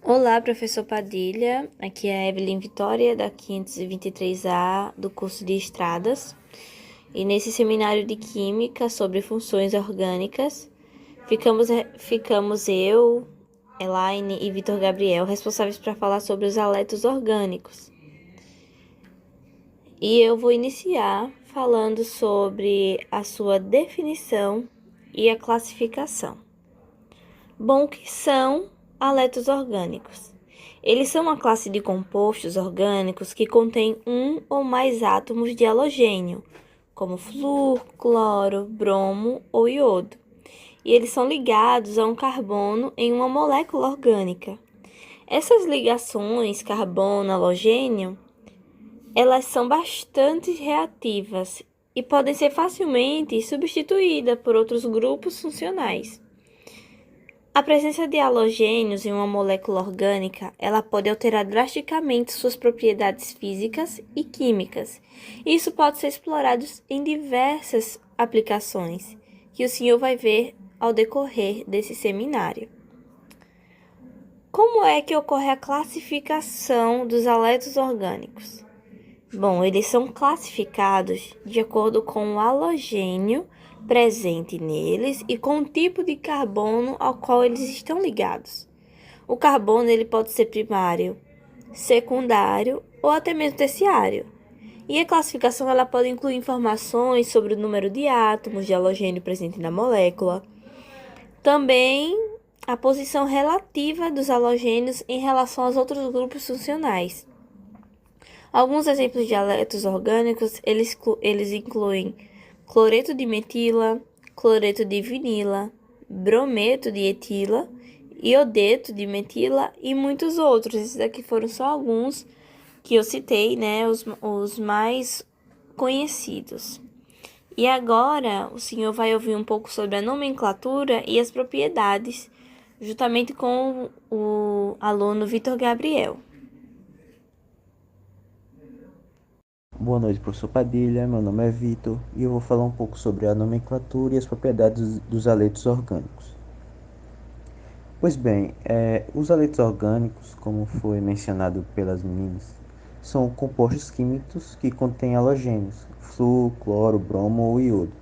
Olá, professor Padilha. Aqui é a Evelyn Vitória, da 523A, do curso de Estradas. E nesse seminário de Química sobre funções orgânicas, ficamos eu, Elaine e Vitor Gabriel responsáveis para falar sobre os haletos orgânicos. E eu vou iniciar falando sobre a sua definição e a classificação. Bom, o que são haletos orgânicos? Eles são uma classe de compostos orgânicos que contêm um ou mais átomos de halogênio, como flúor, cloro, bromo ou iodo. E eles são ligados a um carbono em uma molécula orgânica. Essas ligações carbono-halogênio, elas são bastante reativas e podem ser facilmente substituídas por outros grupos funcionais. A presença de halogênios em uma molécula orgânica, ela pode alterar drasticamente suas propriedades físicas e químicas. Isso pode ser explorado em diversas aplicações, que o senhor vai ver ao decorrer desse seminário. Como é que ocorre a classificação dos haletos orgânicos? Bom, eles são classificados de acordo com o halogênio presente neles e com o tipo de carbono ao qual eles estão ligados. O carbono ele pode ser primário, secundário ou até mesmo terciário. E a classificação ela pode incluir informações sobre o número de átomos de halogênio presente na molécula, também a posição relativa dos halogênios em relação aos outros grupos funcionais. Alguns exemplos de haletos orgânicos, eles incluem cloreto de metila, cloreto de vinila, brometo de etila, iodeto de metila e muitos outros. Esses aqui foram só alguns que eu citei, né, os mais conhecidos. E agora o senhor vai ouvir um pouco sobre a nomenclatura e as propriedades, juntamente com o aluno Vitor Gabriel. Boa noite, professor Padilha. Meu nome é Vitor e eu vou falar um pouco sobre a nomenclatura e as propriedades dos haletos orgânicos. Pois bem, os haletos orgânicos, como foi mencionado pelas meninas, são compostos químicos que contêm halogênios, flúor, cloro, bromo ou iodo,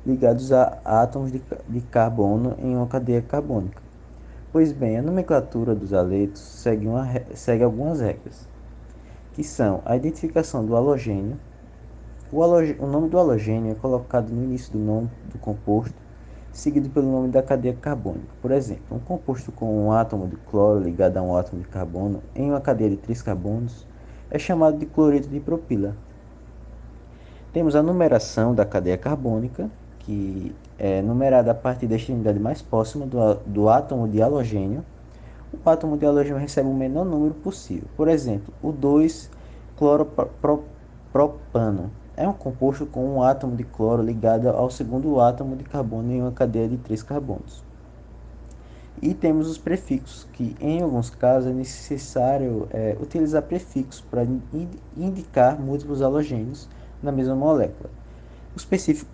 ligados a átomos de carbono em uma cadeia carbônica. Pois bem, a nomenclatura dos haletos segue algumas regras, que são a identificação do halogênio. O nome do halogênio é colocado no início do nome do composto, seguido pelo nome da cadeia carbônica. Por exemplo, um composto com um átomo de cloro ligado a um átomo de carbono em uma cadeia de 3 carbonos é chamado de cloreto de propila. Temos a numeração da cadeia carbônica, que é numerada a partir da extremidade mais próxima do átomo de halogênio. O átomo de halogênio recebe o menor número possível. Por exemplo, o 2-cloropropano é um composto com um átomo de cloro ligado ao segundo átomo de carbono em uma cadeia de 3 carbonos. E temos os prefixos, que em alguns casos é necessário utilizar prefixos para indicar múltiplos halogênios na mesma molécula.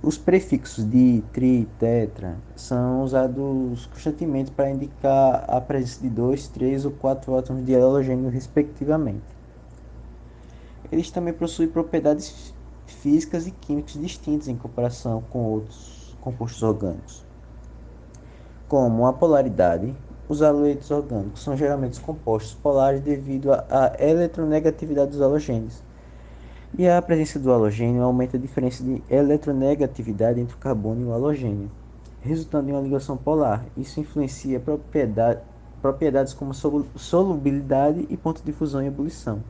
Os prefixos di, tri, tetra são usados constantemente para indicar a presença de 2, 3 ou 4 átomos de halogênio, respectivamente. Eles também possuem propriedades físicas e químicas distintas em comparação com outros compostos orgânicos, como a polaridade. Os haletos orgânicos são geralmente compostos polares devido à eletronegatividade dos halogênios. E a presença do halogênio aumenta a diferença de eletronegatividade entre o carbono e o halogênio, resultando em uma ligação polar. Isso influencia propriedades como solubilidade e ponto de fusão e ebulição.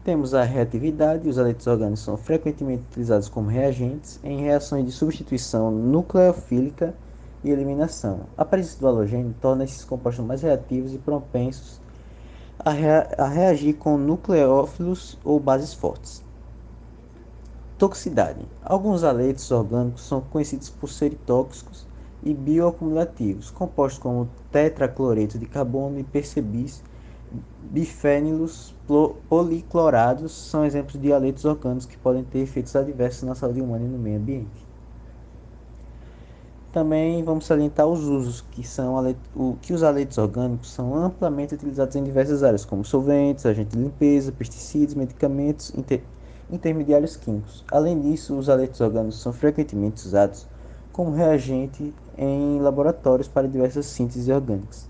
Temos a reatividade. Os haletos orgânicos são frequentemente utilizados como reagentes em reações de substituição nucleofílica e eliminação. A presença do halogênio torna esses compostos mais reativos e propensos a reagir com nucleófilos ou bases fortes. Toxicidade. Alguns haletos orgânicos são conhecidos por serem tóxicos e bioacumulativos. Compostos como tetracloreto de carbono e PCBs, bifênilos policlorados são exemplos de haletos orgânicos que podem ter efeitos adversos na saúde humana e no meio ambiente. Também vamos salientar os usos, que os aletos orgânicos são amplamente utilizados em diversas áreas, como solventes, agentes de limpeza, pesticidas, medicamentos, intermediários químicos. Além disso, os aletos orgânicos são frequentemente usados como reagente em laboratórios para diversas sínteses orgânicas.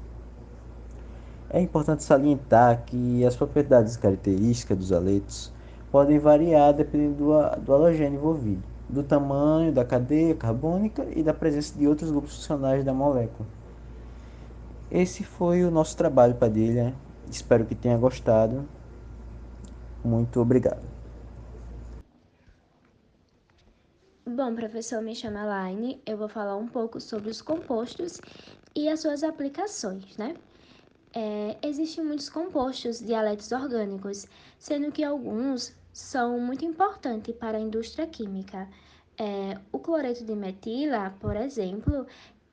É importante salientar que as propriedades e características dos aletos podem variar dependendo do halogênio envolvido, do tamanho da cadeia carbônica e da presença de outros grupos funcionais da molécula. Esse foi o nosso trabalho, Padilha. Espero que tenha gostado. Muito obrigado. Bom, professor, me chamo Elaine. Eu vou falar um pouco sobre os compostos e as suas aplicações, né? Existem muitos compostos de haletos orgânicos, sendo que alguns são muito importantes para a indústria química. O cloreto de metila, por exemplo,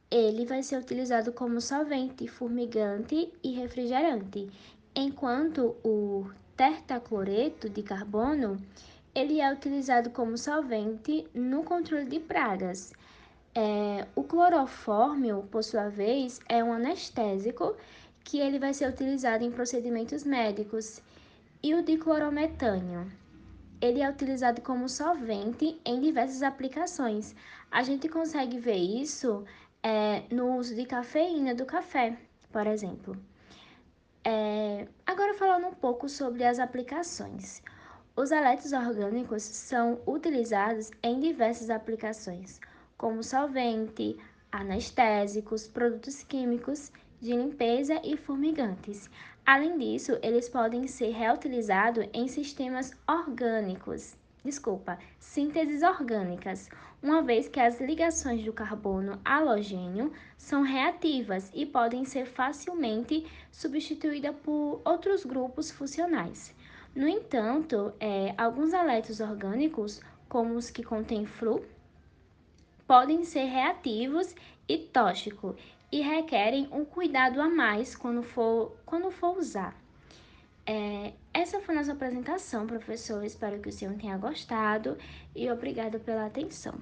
ele vai ser utilizado como solvente, formigante e refrigerante, enquanto o tertacloreto de carbono ele é utilizado como solvente no controle de pragas. O clorofórmio, por sua vez, é um anestésico que ele vai ser utilizado em procedimentos médicos. E o diclorometânio, ele é utilizado como solvente em diversas aplicações. A gente consegue ver isso no uso de cafeína do café, por exemplo. Agora falando um pouco sobre as aplicações. Os haletos orgânicos são utilizados em diversas aplicações, como solvente, anestésicos, produtos químicos de limpeza e fumigantes. Além disso, eles podem ser reutilizados em sínteses orgânicas, uma vez que as ligações do carbono halogênio são reativas e podem ser facilmente substituídas por outros grupos funcionais. No entanto, alguns haletos orgânicos, como os que contêm flu, podem ser reativos e tóxicos e requerem um cuidado a mais quando for usar. Essa foi a nossa apresentação, professor. Espero que o senhor tenha gostado e obrigado pela atenção.